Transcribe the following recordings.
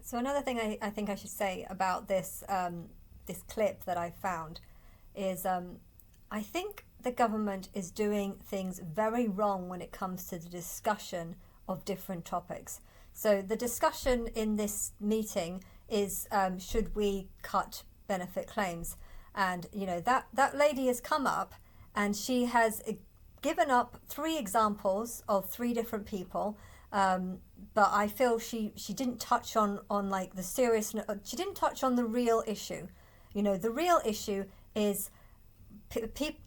So another thing I think I should say about this clip that I found is I think the government is doing things very wrong when it comes to the discussion of different topics. So the discussion in this meeting is should we cut benefit claims? And that lady has come up and she has given up three examples of three different people. But I feel she didn't touch on like the seriousness. She didn't touch on the real issue. The real issue is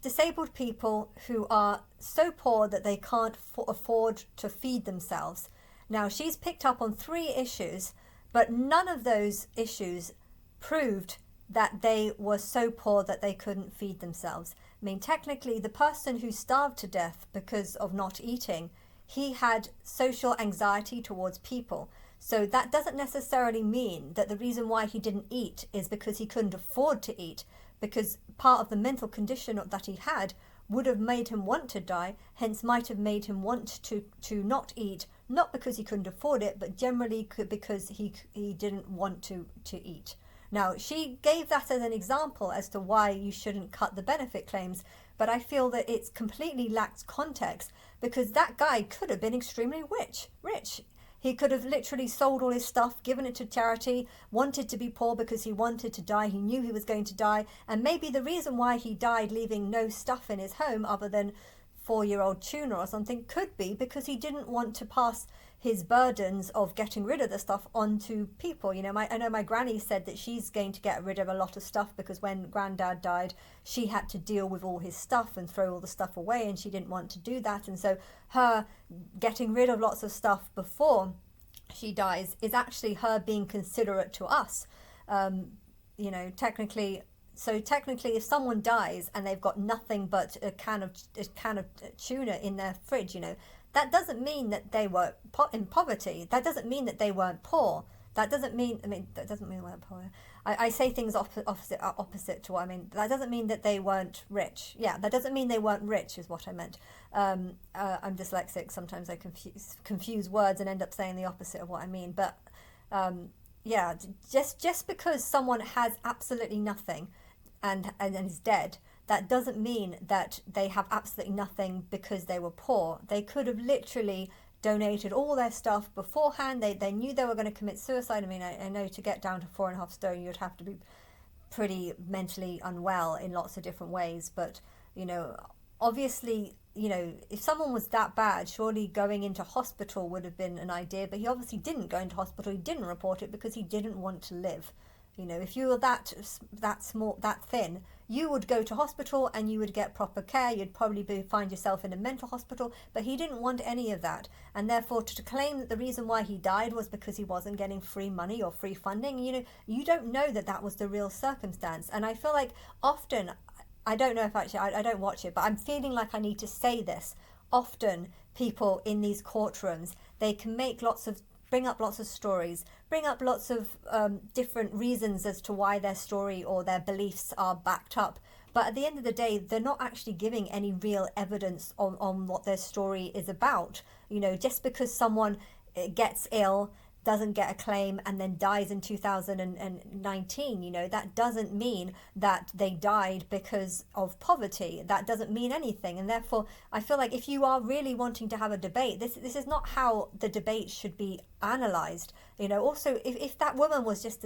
disabled people who are so poor that they can't afford to feed themselves. Now, she's picked up on three issues, but none of those issues proved that they were so poor that they couldn't feed themselves. I mean, technically, the person who starved to death because of not eating, he had social anxiety towards people. So that doesn't necessarily mean that the reason why he didn't eat is because he couldn't afford to eat, because part of the mental condition that he had would have made him want to die, hence might have made him want to not eat, not because he couldn't afford it, but generally because he didn't want to eat. Now, she gave that as an example as to why you shouldn't cut the benefit claims, but I feel that it's completely lacks context, because that guy could have been extremely rich. He could have literally sold all his stuff, given it to charity, wanted to be poor because he wanted to die. He knew he was going to die. And maybe the reason why he died leaving no stuff in his home other than 4-year-old tuna or something could be because he didn't want to pass his burdens of getting rid of the stuff onto people. I know my granny said that she's going to get rid of a lot of stuff because when granddad died, she had to deal with all his stuff and throw all the stuff away, and she didn't want to do that. And so her getting rid of lots of stuff before she dies is actually her being considerate to us. Technically, if someone dies and they've got nothing but a can of tuna in their fridge, that doesn't mean that they were in poverty. That doesn't mean that they weren't poor. That doesn't mean they weren't poor. I say things opposite to what I mean. That doesn't mean that they weren't rich. Yeah, that doesn't mean they weren't rich is what I meant. I'm dyslexic. Sometimes I confuse words and end up saying the opposite of what I mean. But just because someone has absolutely nothing and is dead, that doesn't mean that they have absolutely nothing because they were poor. They could have literally donated all their stuff beforehand. They knew they were going to commit suicide. I mean, I know to get down to 4.5 stone, you'd have to be pretty mentally unwell in lots of different ways. But, obviously, if someone was that bad, surely going into hospital would have been an idea. But he obviously didn't go into hospital. He didn't report it because he didn't want to live. If you were that small, that thin, you would go to hospital and you would get proper care. You'd probably find yourself in a mental hospital, but he didn't want any of that. And therefore, to claim that the reason why he died was because he wasn't getting free money or free funding, you don't know that was the real circumstance. And I feel like often, I don't know if actually, I don't watch it, but I'm feeling like I need to say this. Often, people in these courtrooms, they can bring up lots of stories, bring up lots of different reasons as to why their story or their beliefs are backed up. But at the end of the day, they're not actually giving any real evidence on what their story is about. Just because someone gets ill, doesn't get a claim, and then dies in 2019, that doesn't mean that they died because of poverty. That doesn't mean anything. And therefore, I feel like if you are really wanting to have a debate, this is not how the debate should be analysed. Also, if that woman was just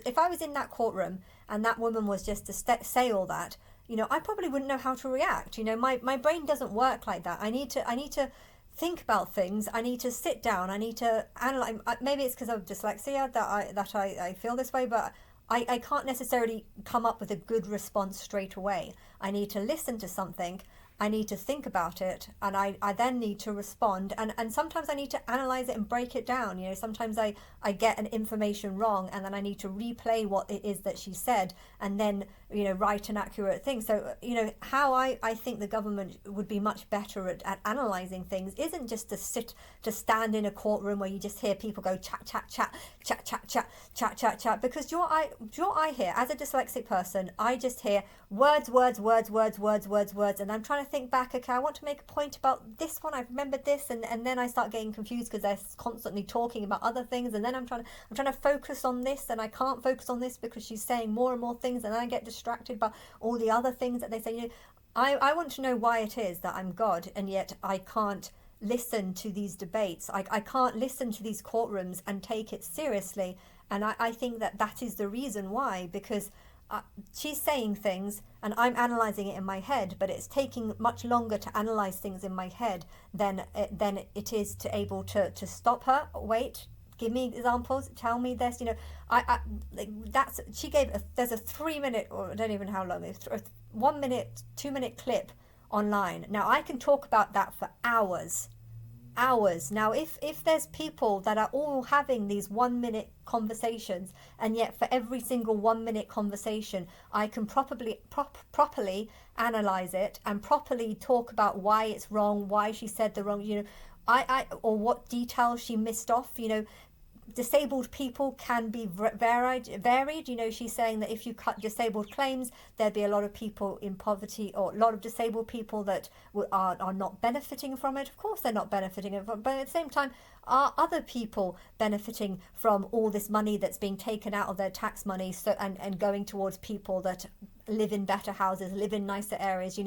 if I was in that courtroom and that woman was just to say all that, I probably wouldn't know how to react. My brain doesn't work like that. I need to think about things. I need to sit down. I need to analyze. Maybe it's because of dyslexia that I feel this way, but I can't necessarily come up with a good response straight away. I need to listen to something. I need to think about it, and I then need to respond. And sometimes I need to analyze it and break it down. Sometimes I get an information wrong, and then I need to replay what it is that she said, and then right and accurate things. So, how I think the government would be much better at analysing things isn't just to stand in a courtroom where you just hear people go chat, chat, chat, chat, chat, chat, chat, chat, chat, because do you know what I hear? As a dyslexic person, I just hear words, words, words, words, words, words, words, and I'm trying to think back, okay, I want to make a point about this one, I've remembered this, and then I start getting confused because they're constantly talking about other things, and then I'm trying to focus on this, and I can't focus on this because she's saying more and more things, and then I get distracted by all the other things that they say. I want to know why it is that I'm God, and yet I can't listen to these debates. I can't listen to these courtrooms and take it seriously. And I think that is the reason why, because she's saying things and I'm analysing it in my head, but it's taking much longer to analyse things in my head than it is to able to stop her. Wait, give me examples, tell me this, there's a 3 minute, or I don't even know how long, it's a 1 minute, 2 minute clip online. Now I can talk about that for hours. Now if there's people that are all having these 1 minute conversations, and yet for every single 1 minute conversation I can properly analyze it and properly talk about why it's wrong, why she said the wrong, or what details she missed off. Disabled people can be varied. She's saying that if you cut disabled claims, there'd be a lot of people in poverty, or a lot of disabled people that are not benefiting from it. Of course they're not benefiting from it, but at the same time, are other people benefiting from all this money that's being taken out of their tax money, and going towards people that live in better houses, live in nicer areas?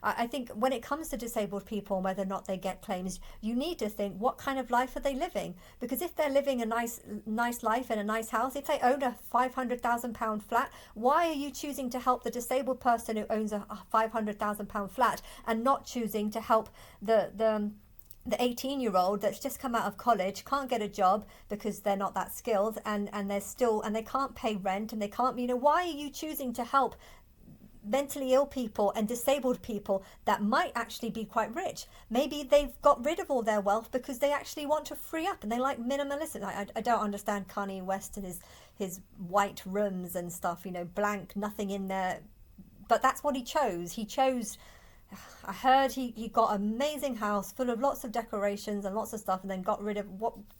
I think when it comes to disabled people and whether or not they get claims, you need to think, what kind of life are they living? Because if they're living a nice life in a nice house, if they own a £500,000 flat, why are you choosing to help the disabled person who owns a £500,000 flat, and not choosing to help the 18-year-old that's just come out of college, can't get a job because they're not that skilled, and they can't pay rent, and they can't, why are you choosing to help mentally ill people and disabled people that might actually be quite rich? Maybe they've got rid of all their wealth because they actually want to free up and they like minimalism. I don't understand Kanye West and his white rooms and stuff, blank, nothing in there. But that's what he chose. I heard he got an amazing house full of lots of decorations and lots of stuff, and then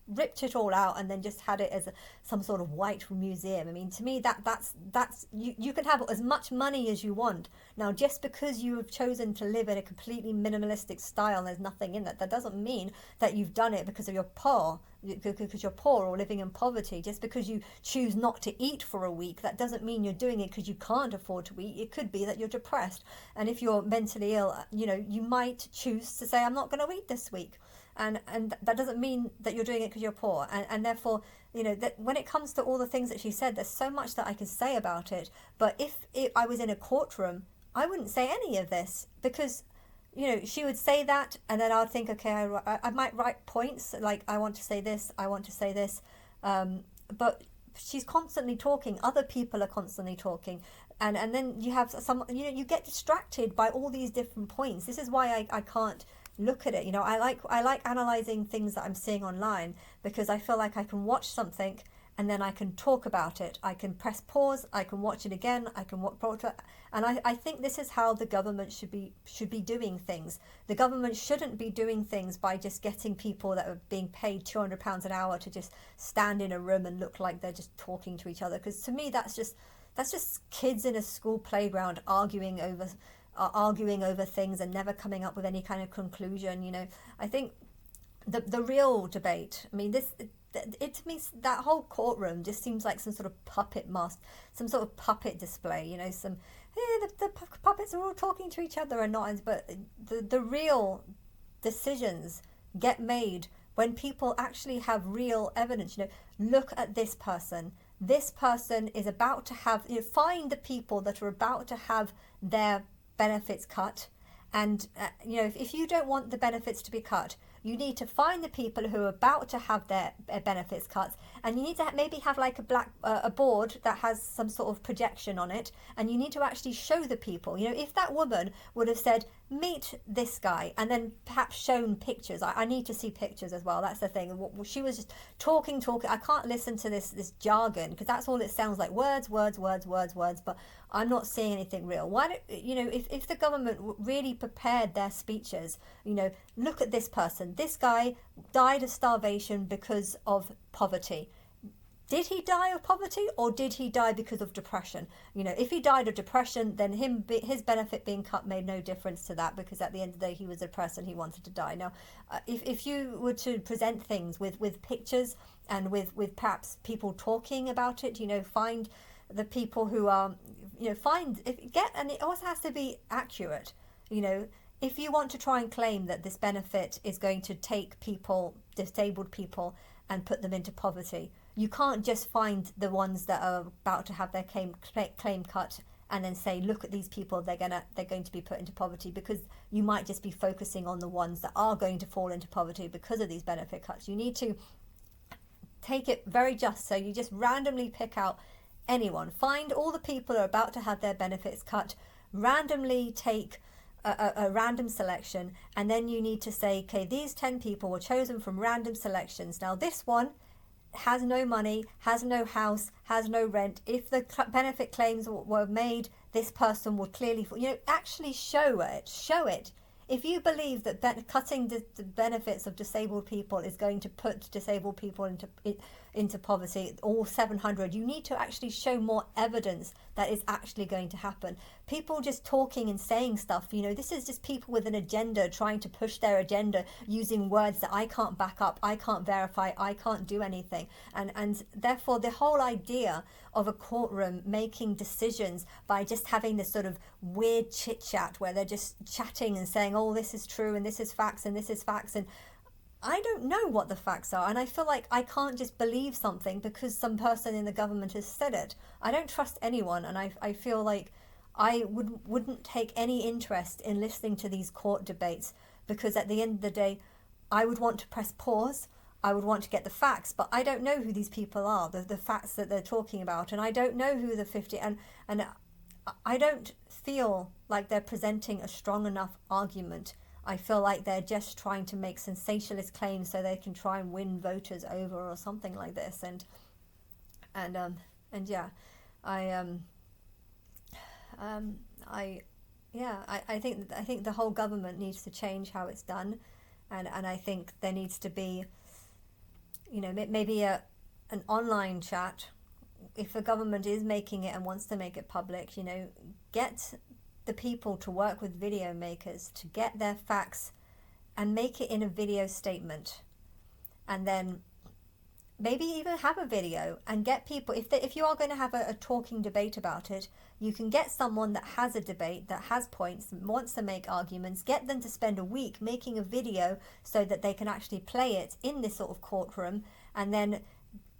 ripped it all out, and then just had it as some sort of white museum. I mean, to me, that's you can have as much money as you want. Now, just because you have chosen to live in a completely minimalistic style and there's nothing in that doesn't mean that you've done it because you're poor or living in poverty. Just because you choose not to eat for a week, that doesn't mean you're doing it because you can't afford to eat. It could be that you're depressed, and if you're mentally ill, you might choose to say, I'm not going to eat this week, and that doesn't mean that you're doing it because you're poor. And therefore, that when it comes to all the things that she said, there's so much that I can say about it. But if I was in a courtroom, I wouldn't say any of this, because she would say that, and then I'd think, okay, I might write points, like I want to say this, but she's constantly talking, other people are constantly talking, and then you have you get distracted by all these different points. This is why I can't look at it. I like analysing things that I'm seeing online, because I feel like I can watch something and then I can talk about it. I can press pause, I can watch it again, I can watch it, and I think this is how the government should be doing things. The government shouldn't be doing things by just getting people that are being paid £200 an hour to just stand in a room and look like they're just talking to each other. Because to me, that's just kids in a school playground arguing over things and never coming up with any kind of conclusion. I think the real debate, I mean, it to me, that whole courtroom just seems like some sort of puppet mask, some sort of puppet display. The puppets are all talking to each other and not, but the real decisions get made when people actually have real evidence. Look at this person. This person is about to have, find the people that are about to have their benefits cut. And, if you don't want the benefits to be cut, You need to find the people who are about to have their benefits cuts, and you need to maybe have like a board that has some sort of projection on it, and you need to actually show the people. You know, if that woman would have said, meet this guy, and then perhaps shown pictures. I need to see pictures as well. That's the thing. She was just talking. I can't listen to this jargon, because that's all it sounds like. Words. But I'm not seeing anything real. Why don't, you know, if the government really prepared their speeches, you know, look at this person. This guy died of starvation because of poverty. Did he die of poverty, or did he die because of depression? You know, if he died of depression, then his benefit being cut made no difference to that, because at the end of the day he was depressed and he wanted to die. Now, if you were to present things with pictures and with perhaps people talking about it, you know, find the people who are, you know, and it also has to be accurate. You know, if you want to try and claim that this benefit is going to take people, disabled people, and put them into poverty, you can't just find the ones that are about to have their claim cut and then say, look at these people, they're going to be put into poverty, because you might just be focusing on the ones that are going to fall into poverty because of these benefit cuts. You need to take it very just. So you just randomly pick out anyone, find all the people who are about to have their benefits cut, randomly take a random selection, and then you need to say, okay, these 10 people were chosen from random selections. Now this one has no money, has no house, has no rent. If the benefit claims were made, this person would clearly, you know, actually show it. If you believe that cutting the benefits of disabled people is going to put disabled people into poverty, all 700, you need to actually show more evidence that is actually going to happen. People just talking and saying stuff, you know, this is just people with an agenda trying to push their agenda using words that I can't back up, I can't verify, I can't do anything. And therefore the whole idea of a courtroom making decisions by just having this sort of weird chit chat where they're just chatting and saying, oh, this is true and this is facts and this is facts, and I don't know what the facts are, and I feel like I can't just believe something because some person in the government has said it. I don't trust anyone, and I feel like I wouldn't take any interest in listening to these court debates, because at the end of the day, I would want to press pause. I would want to get the facts, but I don't know who these people are, the facts that they're talking about, and I don't know who the 50, and I don't feel like they're presenting a strong enough argument. I feel like they're just trying to make sensationalist claims so they can try and win voters over or something like this. And yeah, I think the whole government needs to change how it's done, and I think there needs to be, you know, maybe an online chat. If the government is making it and wants to make it public, you know, get the people to work with video makers to get their facts and make it in a video statement, and then maybe even have a video and get people, if you are going to have a talking debate about it, you can get someone that has a debate, that has points, wants to make arguments, get them to spend a week making a video so that they can actually play it in this sort of courtroom, and then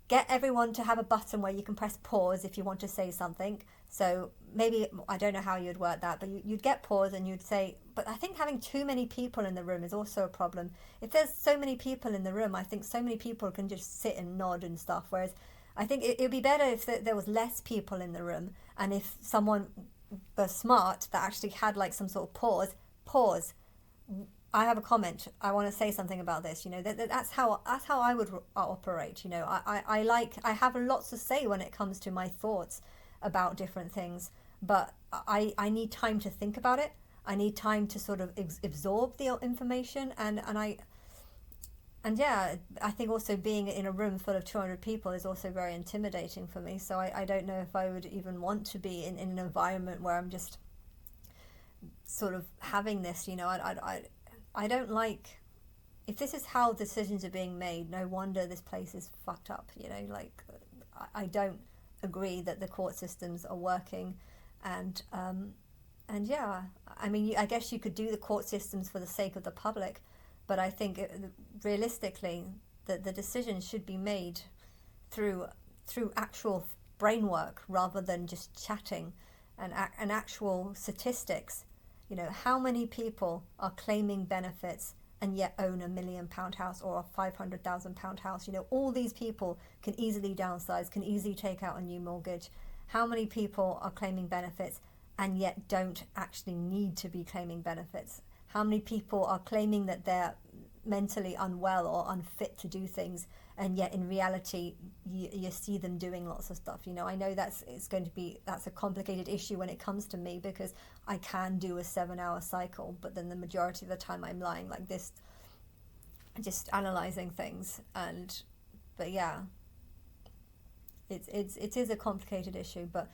get everyone to have a button where you can press pause if you want to say something. So maybe, I don't know how you'd work that, but you'd get pause and you'd say, but I think having too many people in the room is also a problem. If there's so many people in the room, I think so many people can just sit and nod and stuff. Whereas I think it would be better if there was less people in the room, and if someone was smart that actually had like some sort of pause. I have a comment. I want to say something about this. You know, that's how I would operate. You know, I have lots to say when it comes to my thoughts about different things, but I need time to think about it. I need time to sort of absorb the information, and yeah, I think also being in a room full of 200 people is also very intimidating for me. So I don't know if I would even want to be in an environment where I'm just sort of having this. You know, I don't like, if this is how decisions are being made, no wonder this place is fucked up. You know, like, I don't agree that the court systems are working, and yeah, I mean, I guess you could do the court systems for the sake of the public, but I think realistically that the decisions should be made through actual brain work rather than just chatting, and actual statistics. You know, how many people are claiming benefits and yet own £1 million house or a £500,000 house. You know, all these people can easily downsize, can easily take out a new mortgage. How many people are claiming benefits and yet don't actually need to be claiming benefits? How many people are claiming that they're mentally unwell or unfit to do things, and yet in reality you see them doing lots of stuff? You know, I know that's a complicated issue when it comes to me, because I can do a 7-hour cycle, but then the majority of the time I'm lying like this, just analyzing things. But yeah, it is a complicated issue, but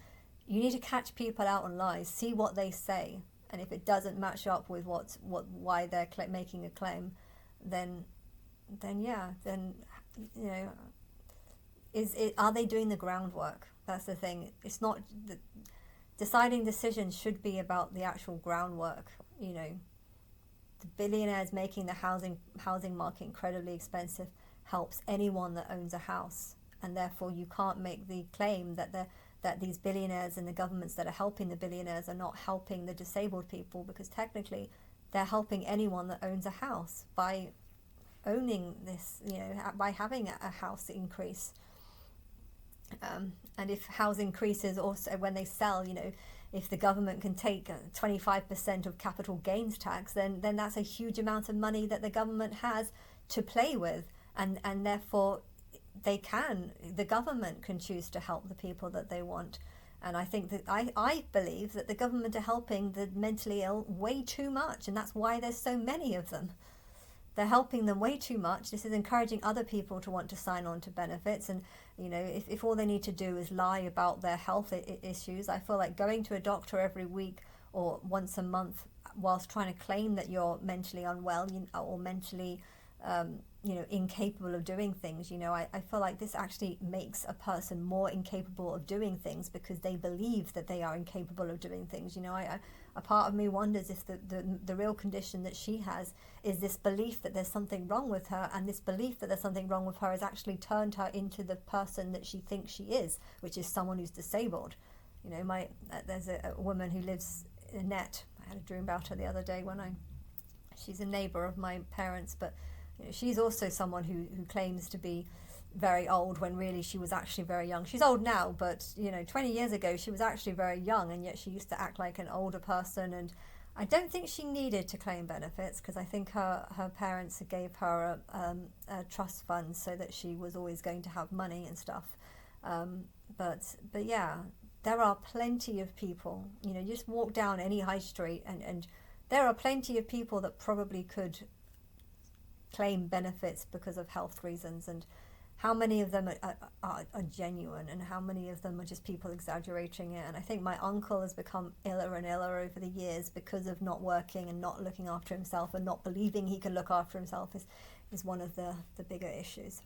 you need to catch people out on lies, see what they say, and if it doesn't match up with why they're making a claim, then you know, are they doing the groundwork? That's the thing. It's not deciding decisions should be about the actual groundwork. You know, the billionaires making the housing market incredibly expensive helps anyone that owns a house, and therefore you can't make the claim that these billionaires and the governments that are helping the billionaires are not helping the disabled people, because technically they're helping anyone that owns a house by owning this, you know, by having a house increase. And if house increases also when they sell, you know, if the government can take 25% of capital gains tax, then that's a huge amount of money that the government has to play with, and therefore the government can choose to help the people that they want. And I think that I believe that the government are helping the mentally ill way too much, and that's why there's so many of them. They're helping them way too much. This is encouraging other people to want to sign on to benefits. And, you know, if all they need to do is lie about their health issues, I feel like going to a doctor every week or once a month whilst trying to claim that you're mentally unwell, or mentally incapable of doing things. You know, I feel like this actually makes a person more incapable of doing things, because they believe that they are incapable of doing things. You know, a part of me wonders if the real condition that she has is this belief that there's something wrong with her, and this belief that there's something wrong with her has actually turned her into the person that she thinks she is, which is someone who's disabled. You know, there's a woman who lives in Net. I had a dream about her the other day she's a neighbour of my parents, but you know, she's also someone who claims to be very old when really she was actually very young. She's old now, but you know, 20 years ago she was actually very young, and yet she used to act like an older person. And I don't think she needed to claim benefits, because I think her parents gave her a trust fund so that she was always going to have money and stuff. But yeah, there are plenty of people, you know, you just walk down any high street and there are plenty of people that probably could claim benefits because of health reasons. And how many of them are genuine, and how many of them are just people exaggerating it? And I think my uncle has become iller and iller over the years because of not working and not looking after himself, and not believing he can look after himself is one of the bigger issues.